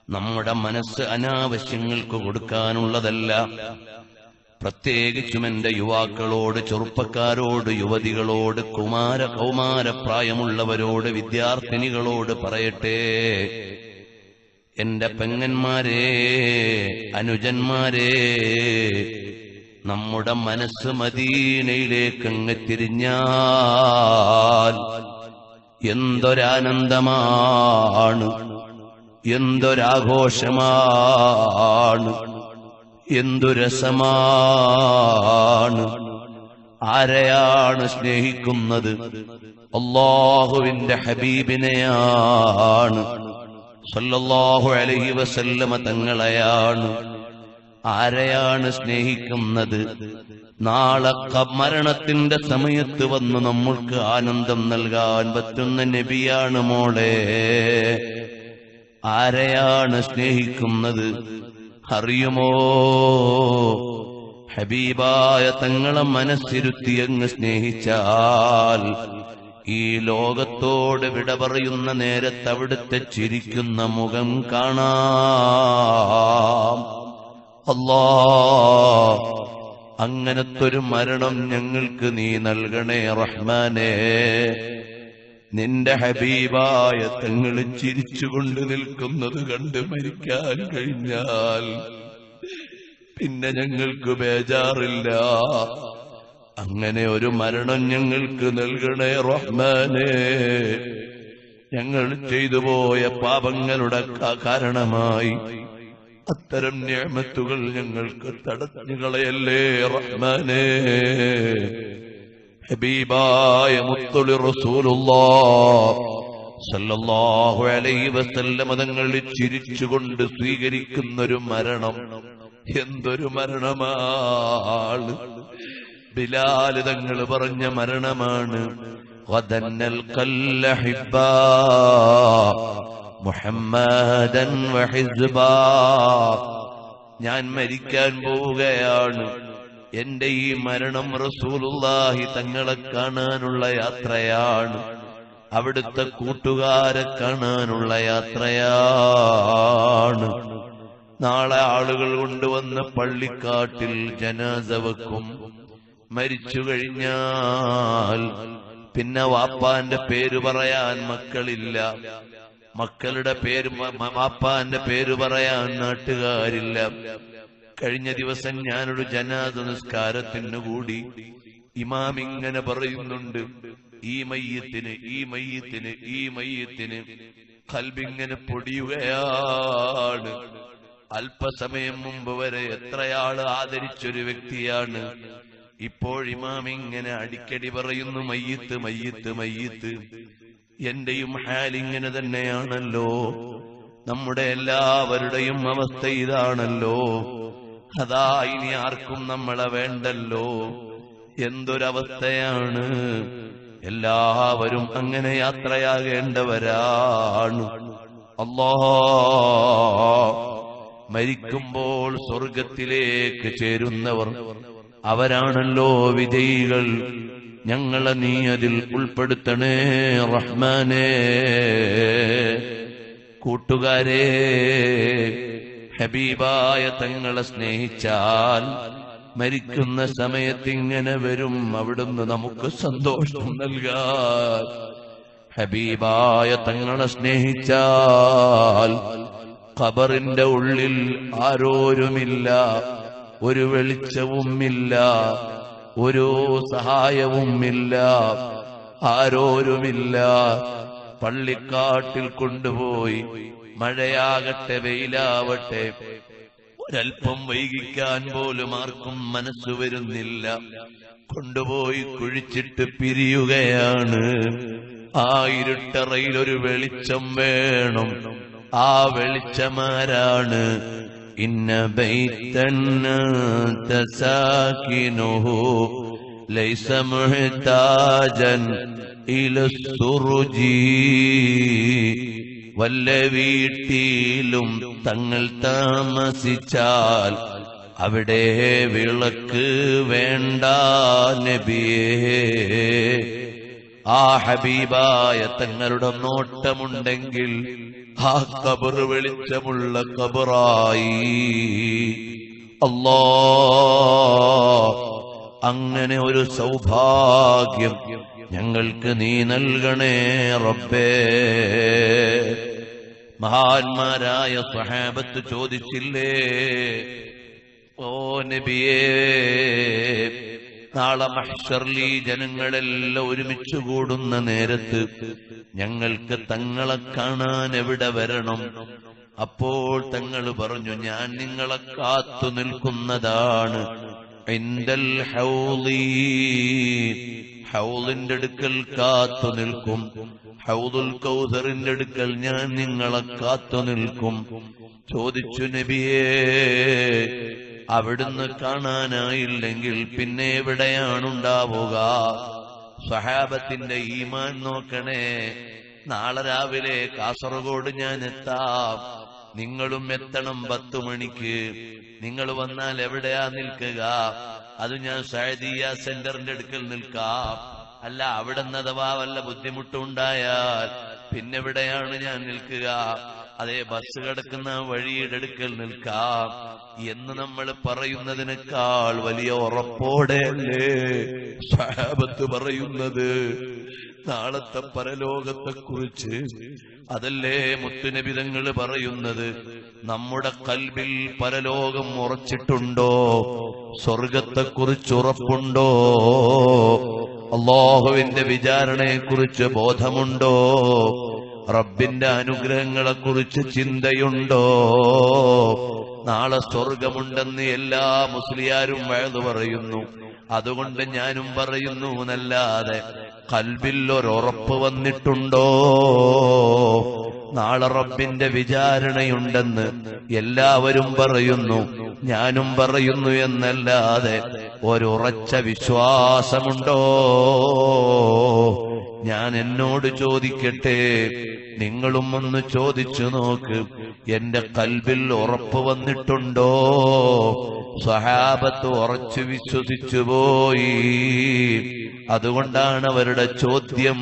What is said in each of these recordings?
നമ്മുടെ മനസ്സ് അനാവശ്യങ്ങൾക്ക് കൊടുക്കാനുള്ളതല്ല. പ്രത്യേകിച്ചും എന്റെ യുവാക്കളോട്, ചെറുപ്പക്കാരോട്, യുവതികളോട്, കൗമാരപ്രായമുള്ളവരോട്, വിദ്യാർത്ഥിനികളോട് പറയട്ടെ, എന്റെ പെങ്ങന്മാരെ, അനുജന്മാരെ, നമ്മുടെ മനസ്സ് മദീനയിലേക്കങ്ങ് തിരിഞ്ഞാൽ എന്തൊരാനന്ദമാണ്, എന്തൊരാഘോഷമാണ്, എന്തു രസമാണ്. ആരെയാണ് സ്നേഹിക്കുന്നത്? അല്ലാഹുവിന്റെ ഹബീബിനെയാണ്, സല്ലല്ലാഹു അലൈഹി വസല്ലമ തങ്ങളെയാണ്. ആരെയാണ് സ്നേഹിക്കുന്നത്? നാളെ മരണത്തിന്റെ സമയത്ത് വന്ന് നമ്മൾക്ക് ആനന്ദം നൽകാൻ പറ്റുന്ന നബിയാണ് മോളെ. ആരെയാണ് സ്നേഹിക്കുന്നത് അറിയുമോ? ഹബീബായ തങ്ങളെ മനസ്സിരുത്തിയങ്ങ് സ്നേഹിച്ചാൽ ഈ ലോകത്തോട് വിട പറയുന്ന നേരത്ത് അവിടുത്തെ ചിരിക്കുന്ന മുഖം കാണാം. അല്ലാ, അങ്ങനത്തൊരു മരണം ഞങ്ങൾക്ക് നീ നൽകണേ റഹ്മാനേ. നിന്റെ ഹബീബായ തങ്ങൾ ചിരിച്ചുകൊണ്ട് നിൽക്കുന്നത് കണ്ട് മരിക്കാൻ കഴിഞ്ഞാൽ പിന്നെ ഞങ്ങൾക്ക് ബേജാറില്ല. അങ്ങനെ ഒരു മരണം ഞങ്ങൾക്ക് നൽകണേ റഹ്മാനേ. ഞങ്ങൾ ചെയ്തു പോയ പാപങ്ങളുടെ കാരണമായി അത്തരം നിഅമത്തുകൾ ഞങ്ങൾക്ക് തടഞ്ഞുകളയല്ലേ റഹ്മാനേ. ഹബീബായ മുത്തുൽ റസൂലുള്ളാഹ് സല്ലല്ലാഹു അലൈഹി വസല്ലം തങ്ങൾ ചിരിച്ചുകൊണ്ട് സ്വീകരിക്കുന്നൊരു മരണം എന്തൊരു മരണമാണ്! ബിലാൽ തങ്ങൾ പറഞ്ഞ മരണമാണ്. വദന്നൽ ഖല്ലഹിബാ മുഹമ്മദൻ വഹിസ്ബാ. ഞാൻ മരിക്കാൻ പോവുകയാണ്. എന്റെ ഈ മരണം റസൂലുള്ളാഹി തങ്ങളെ കാണാനുള്ള യാത്രയാണ്, അവിടുത്തെ കൂട്ടുകാരെ കാണാനുള്ള യാത്രയാണ്. നാളെ ആളുകൾ കൊണ്ടുവന്ന് പള്ളിക്കാട്ടിൽ ജനാസ വെക്കും. മരിച്ചു കഴിഞ്ഞാൽ പിന്നെ വാപ്പാന്റെ പേര് പറയാൻ മക്കളില്ല, മക്കളുടെ പേര് വാപ്പാന്റെ പേര് പറയാൻ നാട്ടുകാരില്ല. കഴിഞ്ഞ ദിവസം ഞാനൊരു ജനാസ നിസ്കാരത്തിന് കൂടി. ഇമാം ഇങ്ങനെ പറയുന്നുണ്ട്, ഈ മയ്യത്തിന് ഈ മയ്യത്തിന് ഈ മയ്യത്തിന്. ഖൽബിങ്ങനെ പൊടിയുകയാണ്. അല്പസമയം മുമ്പ് വരെ എത്രയാള് ആദരിച്ചൊരു വ്യക്തിയാണ്. ഇപ്പോൾ ഇമാം ഇങ്ങനെ അടിക്കടി പറയുന്നു, മയ്യത്ത് മയ്യത്ത് മയ്യത്ത്. എന്റെയും ഹാലിങ്ങനെ തന്നെയാണല്ലോ, നമ്മുടെ എല്ലാവരുടെയും അവസ്ഥ ഇതാണല്ലോ. അതാ ഇനി ആർക്കും നമ്മളെ വേണ്ടല്ലോ. എന്തൊരവസ്ഥയാണ്! എല്ലാവരും അങ്ങനെ യാത്രയാകേണ്ടവരാണ്. അല്ലാഹ് മരിക്കുമ്പോൾ സ്വർഗത്തിലേക്ക് ചേരുന്നവർ അവരാണല്ലോ വിജയികൾ. ഞങ്ങളെ നീ അതിൽ ഉൾപ്പെടുത്തണേ റഹ്മാനേ. കൂട്ടുകാരെ, ഹബീബായ തങ്ങളെ സ്നേഹിച്ചാൽ മരിക്കുന്ന സമയത്ത് ഇങ്ങനെ വരും അവിടുന്ന് നമുക്ക് സന്തോഷം നൽകാൻ. ഹബീബായ തങ്ങളെ സ്നേഹിച്ചാൽ ഖബറിന്റെ ഉള്ളിൽ ആരോരുമില്ല, ഒരു വെളിച്ചവുമില്ല, ഒരു സഹായവുമില്ല, ആരോരുമില്ല. പള്ളിക്കാട്ടിൽ കൊണ്ടുപോയി മഴയാകട്ടെ വെയിലാവട്ടെ ഒരൽപ്പം വൈകിക്കാൻ പോലും ആർക്കും മനസ്സു വരുന്നില്ല. കൊണ്ടുപോയി കുഴിച്ചിട്ട് പിരിയുകയാണ്. ആ ഇരുട്ടറയിൽ ഒരു വെളിച്ചം വേണം. ആ വെളിച്ചമാരാണ്? ഇന്ന ബൈതൻ തസാകിനുഹു ലൈസ മുഹ്താജൻ ഇലസ്സുറുജി. വല്ല വീട്ടിലും തങ്ങൾ താമസിച്ചാൽ അവിടെ വിളക്ക് വേണ്ട നബിയേ. ആ ഹബീബായ തങ്ങളുടെ നോട്ടമുണ്ടെങ്കിൽ ആ ഖബർ വെളിച്ചമുള്ള ഖബറായി. അല്ലാ, അങ്ങനെ ഒരു സൗഭാഗ്യം ഞങ്ങൾക്ക് നീ നൽകണേ റബ്ബേ. മഹാന്മാരായ സ്വഹാബത്ത് ചോദിച്ചില്ലേ, ഓ നബിയേ, നാളെ മഹ്ശറിൽ ഈ ജനങ്ങളെല്ലാം ഒരുമിച്ച് കൂടുന്ന നേരത്ത് ഞങ്ങൾക്ക് തങ്ങളെ കാണാൻ എവിടെ വരണം? അപ്പോൾ തങ്ങൾ പറഞ്ഞു, ഞാൻ നിങ്ങളെ കാത്തു നിൽക്കുന്നതാണ് ഇൻദൽ ഹൗളി, ഹൗളിന്റെ അടുക്കൽ കാത്തു നിൽക്കും. ഹൗദുൽ കൗസറിന്റെ അടുക്കൽ ഞാൻ നിങ്ങളെ കാത്തു നിൽക്കും. ചോദിച്ചു, നബിയേ, അവിടുന്ന് കാണാനായില്ലെങ്കിൽ പിന്നെ എവിടെയാണുണ്ടാവുക? സ്വഹാബത്തിന്റെ ഈമാൻ നോക്കണേ. നാളെ രാവിലെ കാസർഗോഡ് ഞാൻ എത്താം, നിങ്ങളും എത്തണം 10 മണിക്ക്. നിങ്ങൾ വന്നാൽ എവിടെയാ നിൽക്കുക? അത് ഞാൻ സഅദിയ സെന്ററിന്റെ അടുക്കൽ നിൽക്കാം. അല്ല, അവിടെ നിന്ന് അഥവാ വല്ല ബുദ്ധിമുട്ടുണ്ടായാൽ പിന്നെവിടെയാണ് ഞാൻ നിൽക്കുക? അതേ, ബസ് കിടക്കുന്ന വഴിയുടെ അടുക്കൽ നിൽക്കാം എന്ന് നമ്മൾ പറയുന്നതിനേക്കാൾ വലിയ ഉറപ്പോടെയല്ലേ സ്വഹാബത്ത് പറയുന്നത്? നാളത്തെ പരലോകത്തെക്കുറിച്ച് അതല്ലേ മുത്തുനബി തങ്ങൾ പറയുന്നത്? നമ്മുടെ കൽബിൽ പരലോകം ഉറച്ചിട്ടുണ്ടോ? സ്വർഗത്തെക്കുറിച്ച് ഉറപ്പുണ്ടോ? അല്ലാഹുവിന്റെ വിചാരണയെക്കുറിച്ച് ബോധമുണ്ടോ? റബ്ബിന്റെ അനുഗ്രഹങ്ങളെക്കുറിച്ച് ചിന്തയുണ്ടോ? നാളെ സ്വർഗമുണ്ടെന്ന് എല്ലാ മുസ്ലിയാരും വഅദ് പറയുന്നു. അതുകൊണ്ട് ഞാനും പറയുന്നു എന്നല്ലാതെ കൽബിൽ ഒരുറപ്പ് വന്നിട്ടുണ്ടോ? നാളെ റബ്ബിന്റെ വിചാരണയുണ്ടെന്ന് എല്ലാവരും പറയുന്നു, ഞാനും പറയുന്നു എന്നല്ലാതെ ഒരുറച്ച വിശ്വാസമുണ്ടോ? ഞാൻ എന്നോട് ചോദിക്കട്ടെ, നിങ്ങളും ഒന്ന് ചോദിച്ചു നോക്ക്, എന്റെ കൽബിൽ ഉറപ്പ് വന്നിട്ടുണ്ടോ? സ്വഹാബത്ത് ഉറച്ചു വിശ്വസിച്ചു പോയി. അതുകൊണ്ടാണ് അവരുടെ ചോദ്യം,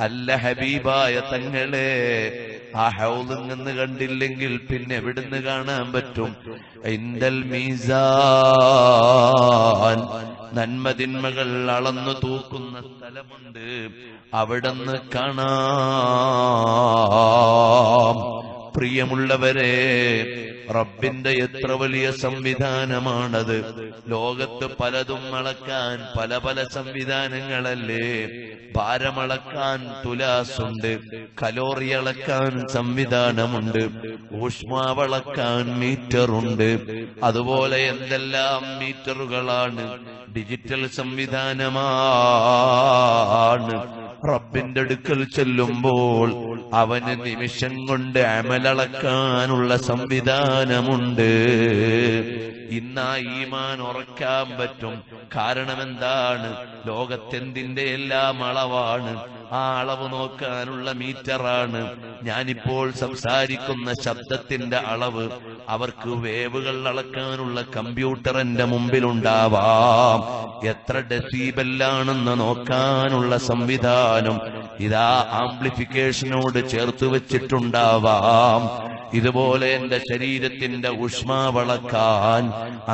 അല്ല ഹബീബായ തങ്ങളെ, ആ ഹൗദ് കണ്ടില്ലെങ്കിൽ പിന്നെ എവിടുന്ന് കാണാൻ പറ്റും? ഇൻദൽ മീസാൻ, നന്മതിന്മകൾ അളന്നു തൂക്കുന്ന സ്ഥലമുണ്ട്, അവിടുന്ന് കാണാം. പ്രിയമുള്ളവരെ, റബ്ബിന്റെ എത്ര വലിയ സംവിധാനമാണത്! ലോകത്ത് പലതും അളക്കാൻ പല പല സംവിധാനങ്ങളല്ലേ? ഭാരമളക്കാൻ തുലാസുണ്ട്, കലോറി അളക്കാൻ സംവിധാനമുണ്ട്, ഊഷ്മാവളക്കാൻ മീറ്ററുണ്ട്. അതുപോലെ എന്തെല്ലാം മീറ്ററുകളാണ്! ഡിജിറ്റൽ സംവിധാനമാണ്. റബ്ബിന്റെ അടുക്കൽ ചെല്ലുമ്പോൾ അവന് നിമിഷം കൊണ്ട് അമലളക്കാനുള്ള സംവിധാനമുണ്ട്. ഇന്ന് ആ ഈമാൻ ഉറക്കാൻ പറ്റും. കാരണം എന്താണ്? ലോകത്തെന്തിന്റെ എല്ലാം അളവാണ്. ആ അളവ് നോക്കാനുള്ള മീറ്ററാണ്. ഞാനിപ്പോൾ സംസാരിക്കുന്ന ശബ്ദത്തിന്റെ അളവ് അവർക്ക് വേവുകൾ അളക്കാനുള്ള കമ്പ്യൂട്ടർ എന്റെ മുമ്പിലുണ്ടാവാം. എത്ര ഡെസിബെല്ലാണെന്ന് നോക്കാനുള്ള സംവിധാനം ഇതാ ആംപ്ലിഫിക്കേഷനോട് ചേർത്ത് വെച്ചിട്ടുണ്ടാവാം. ഇതുപോലെ എന്റെ ശരീരത്തിന്റെ ഊഷ്മാവളക്കാൻ,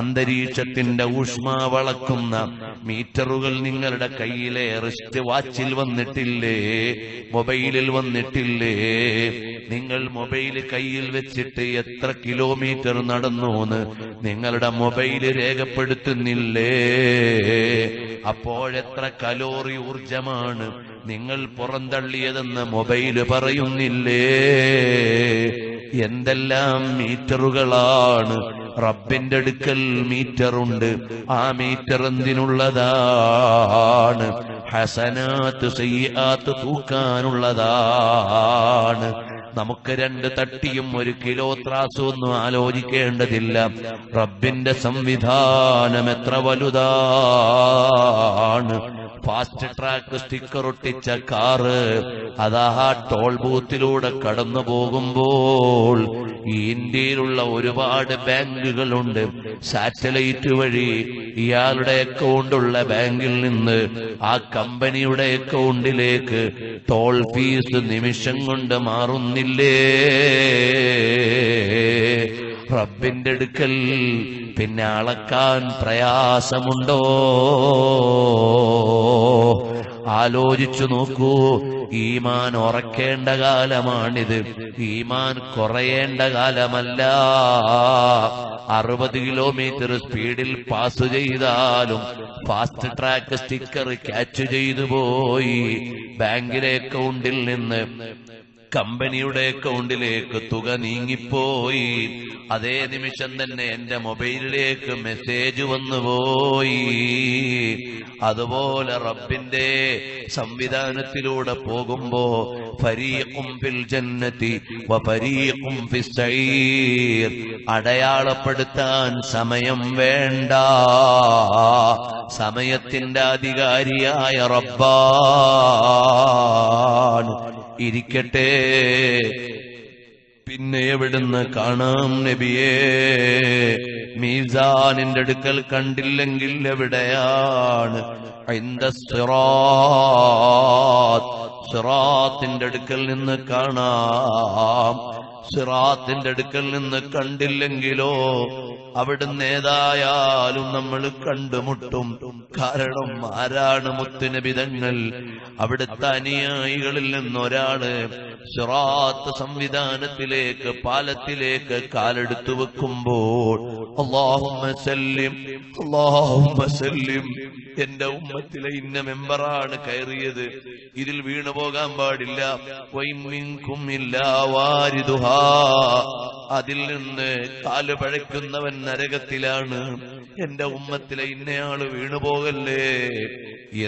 അന്തരീക്ഷത്തിന്റെ ഊഷ്മാവളക്കുന്ന മീറ്ററുകൾ നിങ്ങളുടെ കയ്യിലെ റിസ്റ്റ് വാച്ചിൽ വന്നിട്ടില്ലേ? മൊബൈലിൽ വന്നിട്ടില്ലേ? നിങ്ങൾ മൊബൈൽ കയ്യിൽ വെച്ചിട്ട് എത്ര കിലോമീറ്റർ നടന്നൂന്ന് നിങ്ങളുടെ മൊബൈൽ രേഖപ്പെടുത്തുന്നില്ലേ? അപ്പോഴെത്ര കലോറി ഊർജമാണ് നിങ്ങൾ പുറന്തള്ളിയതെന്ന് മൊബൈല് പറയുന്നില്ലേ? എന്തെല്ലാം മീറ്ററുകളാണ്! റബ്ബിന്റെ അടുക്കൽ മീറ്ററുണ്ട്. ആ മീറ്റർ എന്തിനുള്ളതാണ്? ഹസനാത്ത് സയ്യിആത്ത് തൂക്കാനുള്ളതാണ്. നമുക്ക് 2 തട്ടിയും 1 കിലോ ത്രാസും ഒന്നും ആലോചിക്കേണ്ടതില്ല. റബ്ബിന്റെ സംവിധാനം എത്ര വലുതാണ്! ഫാസ്റ്റ് ട്രാക്ക് സ്റ്റിക്കർ ഒട്ടിച്ച കാറ് അതാ ടോൾ ബൂത്തിലൂടെ കടന്നു പോകുമ്പോൾ ഈ ഇന്ത്യയിലുള്ള ഒരുപാട് ബാങ്കുകളുണ്ട്. സാറ്റലൈറ്റ് വഴി ഇയാളുടെ അക്കൗണ്ടുള്ള ബാങ്കിൽ നിന്ന് ആ കമ്പനിയുടെ അക്കൗണ്ടിലേക്ക് ടോൾ ഫീസ് നിമിഷം കൊണ്ട് മാറുന്നില്ലേ? റബ്ബിന്റെ അടുക്കൽ പിന്നെ അളക്കാൻ പ്രയാസമുണ്ടോ? ആലോചിച്ചു നോക്കൂ. ഈമാൻ ഉറക്കേണ്ട കാലമാണിത്, ഈമാൻ കുറയേണ്ട കാലമല്ല. 60 കിലോമീറ്റർ സ്പീഡിൽ പാസ് ചെയ്താലും ഫാസ്റ്റ് ട്രാക്ക് സ്റ്റിക്കർ ക്യാച്ച് ചെയ്തു പോയി ബാങ്കിലെ അക്കൗണ്ടിൽ നിന്ന് കമ്പനിയുടെ അക്കൗണ്ടിലേക്ക് തുക നീങ്ങിപ്പോയി. അതേ നിമിഷം തന്നെ എന്റെ മൊബൈലിലേക്ക് മെസ്സേജ് വന്നുപോയി. അതുപോലെ റബ്ബിന്റെ സംവിധാനത്തിലൂടെ പോകുമ്പോ ഫരീഖും ഫിൽ ജന്നതി വഫരീഖും ഫിസ് സഈർ അടയാളപ്പെടുത്താൻ സമയം വേണ്ട. സമയത്തിന്റെ അധികാരിയായ റബ്ബാണ്. ഇരിക്കട്ടെ, പിന്നെ എവിടുന്ന് കാണാം നബിയേ? മീസാനിന്റെ അടുക്കൽ കണ്ടില്ലെങ്കിൽ എവിടെയാണ്? സിറാത്തിന്റെ അടുക്കൽ നിന്ന് കാണാം. സിറാത്തിന്റെ അടുക്കൽ നിന്ന് കണ്ടില്ലെങ്കിലോ അവിടുന്ന് ഏതായാലും നമ്മൾ കണ്ടുമുട്ടും. കാരണം ആരാണ് മുത്തുനബി തങ്ങൾ? അവിടുത്തെ അനുയായികളിൽ നിന്നൊരാള് സിറാത്ത് സംവിധാനത്തിലേക്ക്, പാലത്തിലേക്ക് കാലെടുത്തു വെക്കുമ്പോൾ അല്ലാഹുമ്മ സല്ലിം അല്ലാഹുമ്മ സല്ലിം, എന്റെ ഉമ്മത്തിലെ ഇന്ന മെമ്പറാണ് കയറിയത്, ഇതിൽ വീണു പോകാൻ പാടില്ല. വൈമിൻകും ഇല്ലാ വാരിദുഹാ, അതിൽ നിന്ന് കാല് പഴയ്ക്കുന്നവൻ നരകത്തിലാണ്. എന്റെ ഉമ്മത്തിലെ ഇന്നയാള് വീണുപോകല്ലേ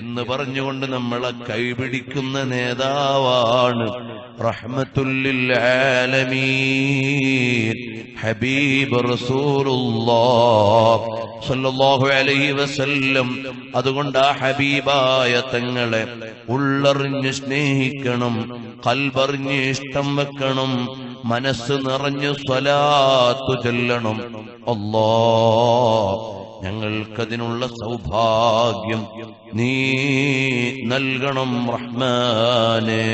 എന്ന് പറഞ്ഞുകൊണ്ട് നമ്മളെ കൈപിടിക്കുന്ന നേതാവാണ് റഹ്മത്തുല്ലിൽ ആലമീൻ ഹബീബ് റസൂലുള്ളാഹ് സ്വല്ലല്ലാഹു അലൈഹി വസല്ലം. അതുകൊണ്ട് ആ ഹബീബായ തങ്ങളെ ഉള്ളറിഞ്ഞ് സ്നേഹിക്കണം, ഖൽബറിഞ്ഞ് ഇഷ്ടം വെക്കണം, മനസ്സ് നിറഞ്ഞ് സ്വലാത്തു ചൊല്ലണം. അല്ലാഹ് ഞങ്ങൾക്കതിനുള്ള സൗഭാഗ്യം നീ നൽകണം റഹ്മാനേ.